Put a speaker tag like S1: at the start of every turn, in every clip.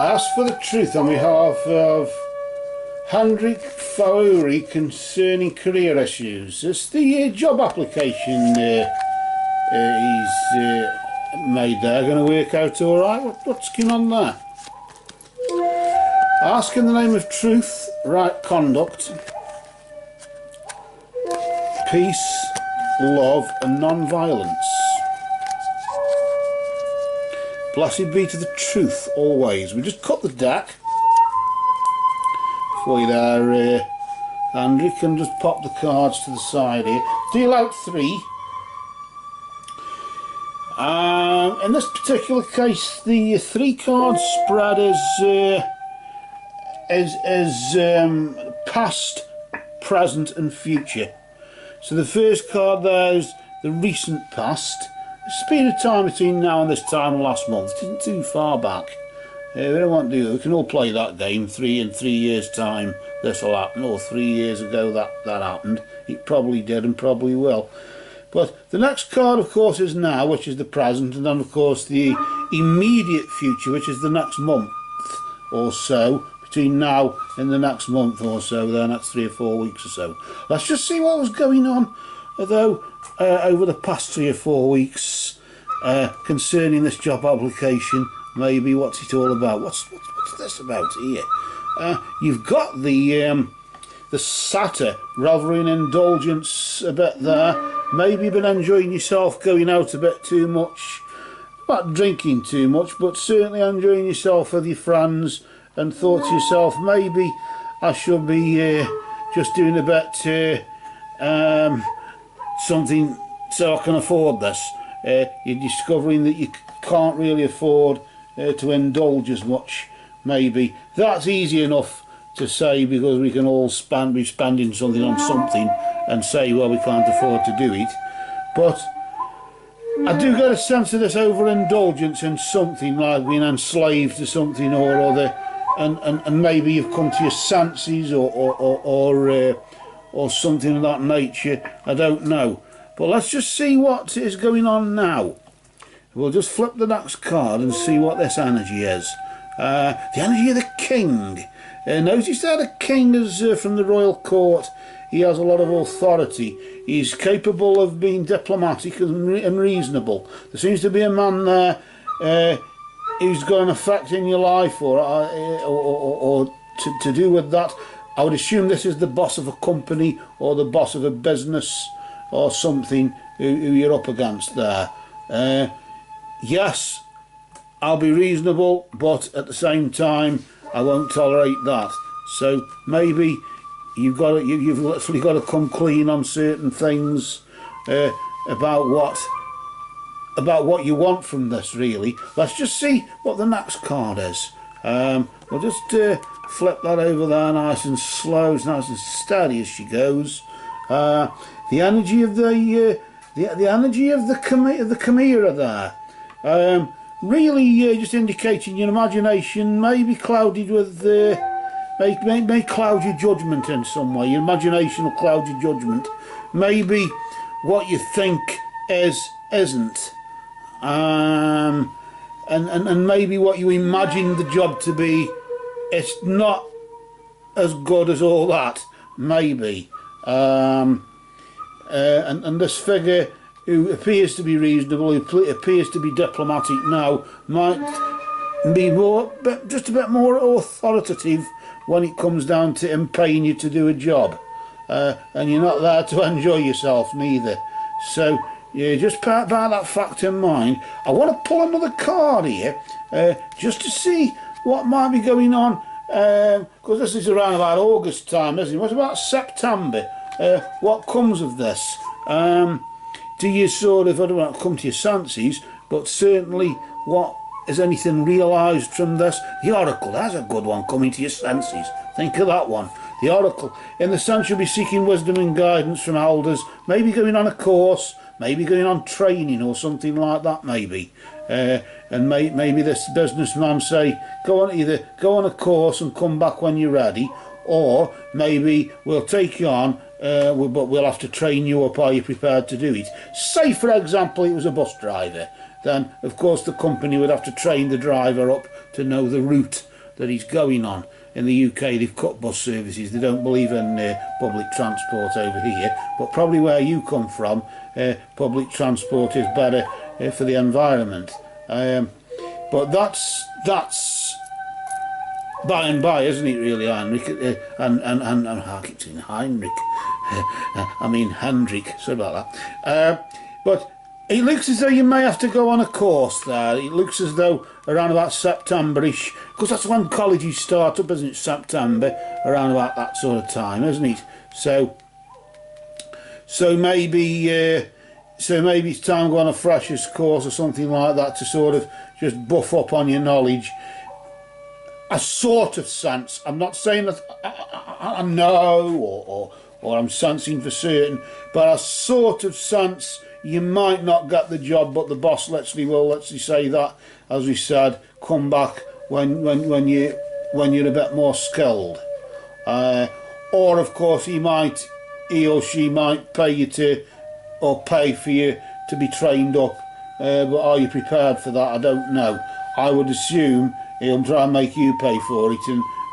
S1: I asked for the truth on behalf of Hendrik Fourie concerning career issues. Is the job application he's made there going to work out alright? What's going on there? I ask in the name of truth, right conduct, peace, love and non-violence. Blessed be to the truth always. We just cut the deck for you there, Hendrik, and just pop the cards to the side here. Deal out 3. In this particular case, the 3 card spread is past, present and future. So the first card there is the recent past. It's been a time between now and this time last month. It isn't too far back. We don't want to do that. We can all play that game. In 3 years' time this will happen, or 3 years ago that happened. It probably did and probably will. But the next card, of course, is now, which is the present, and then, of course, the immediate future, which is the next month or so. Between now and the next month or so, the next 3 or 4 weeks or so. Let's just see what was going on, though, over the past 3 or 4 weeks concerning this job application. Maybe what's it all about? What's this about here? You've got the satyr rather in indulgence a bit there. Maybe been enjoying yourself, going out a bit too much, not drinking too much, but certainly enjoying yourself with your friends, and thought to yourself, maybe I should be just doing a bit something so I can afford this. You're discovering that you can't really afford to indulge as much. Maybe that's easy enough to say, because we can all be spending something on something and say, well, we can't afford to do it. But I do get a sense of this overindulgence in something, like being enslaved to something or other, and maybe you've come to your senses or something of that nature. I don't know. But let's just see what is going on now. We'll just flip the next card and see what this energy is. The energy of the king. Notice that the king is from the royal court. He has a lot of authority. He's capable of being diplomatic and reasonable. There seems to be a man there who's got an effect in your life, or to do with that. I would assume this is the boss of a company or the boss of a business or something who you're up against there. Yes, I'll be reasonable, but at the same time I won't tolerate that. So maybe you've literally got to come clean on certain things about what you want from this, really. Let's just see what the next card is. We'll just flip that over there nice and slow, as nice and steady as she goes. The energy of the energy of the chimera there. Really just indicating your imagination may be clouded with may cloud your judgment in some way. Your imagination will cloud your judgment. Maybe what you think isn't. And maybe what you imagine the job to be, it's not as good as all that. Maybe. And this figure, who appears to be reasonable, who appears to be diplomatic now, might be just a bit more authoritative when it comes down to him paying you to do a job. And you're not there to enjoy yourself neither. So yeah, just bear that fact in mind. I want to pull another card here, just to see what might be going on, because this is around about August time, isn't it? What about September? What comes of this? Do you sort of, I don't want to come to your senses, but certainly what is anything realised from this? The Oracle, that's a good one, coming to your senses. Think of that one. The Oracle. In the sense, you'll be seeking wisdom and guidance from elders, maybe going on a course, maybe going on training or something like that, maybe. And maybe this businessman say, either go on a course and come back when you're ready, or maybe we'll take you on, but we'll have to train you up. Are you prepared to do it? Say, for example, it was a bus driver. Then, of course, the company would have to train the driver up to know the route that he's going on. In the UK they've cut bus services, they don't believe in public transport over here, but probably where you come from, public transport is better for the environment. But that's by and by, isn't it really, Heinrich? And I keep saying Heinrich. I mean Hendrik, sorry about that. But it looks as though you may have to go on a course there. It looks as though around about September-ish, because that's when colleges start up, isn't it? September, around about that sort of time, isn't it? So maybe it's time to go on a freshers course or something like that to sort of just buff up on your knowledge. A sort of sense. I'm not saying that I know or I'm sensing for certain, but a sort of sense you might not get the job, but the boss lets you say that, as we said, come back when you're a bit more skilled. Or of course he or she might pay for you to be trained up. But are you prepared for that? I don't know. I would assume he'll try and make you pay for it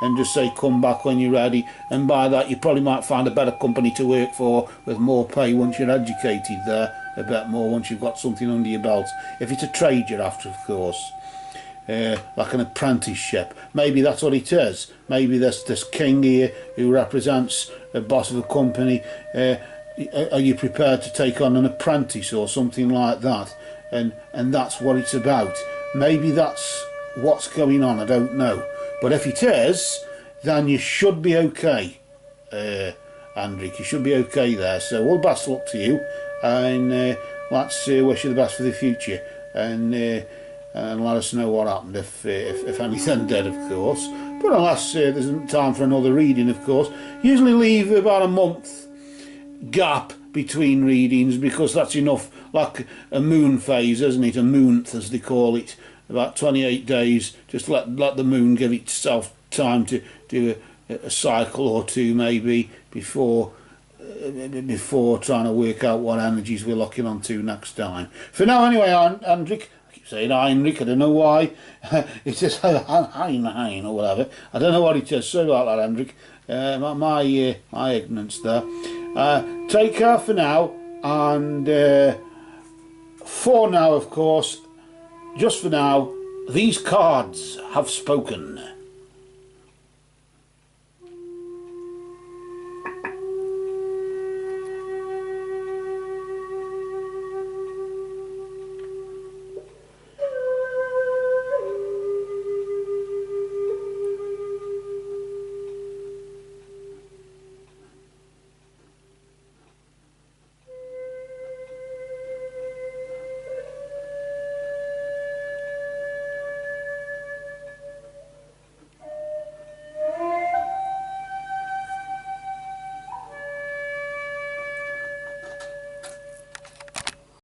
S1: and just say come back when you're ready, and by that you probably might find a better company to work for with more pay once you're educated there, a bit more once you've got something under your belt. If it's a trade you're after, of course, like an apprenticeship, maybe that's what it is. Maybe this king here who represents the boss of a company, are you prepared to take on an apprentice or something like that, and that's what it's about. Maybe that's what's going on, I don't know. But if it is, then you should be okay, Hendrik. You should be okay there. So all the best luck to you, and let's wish you the best for the future, and let us know what happened if anything did, of course. But unless there's time for another reading, of course. Usually leave about a month gap between readings, because that's enough, like a moon phase, isn't it? A moonth, as they call it. About 28 days, just let the moon give itself time to do a cycle or two maybe before trying to work out what energies we're locking onto next time. For now anyway, Hendrik, I keep saying Heinrich, I don't know why, it's just Hein or whatever, I don't know what it is, sorry about that, Hendrik, my ignorance there. Take care for now, and for now, of course, just for now, these cards have spoken.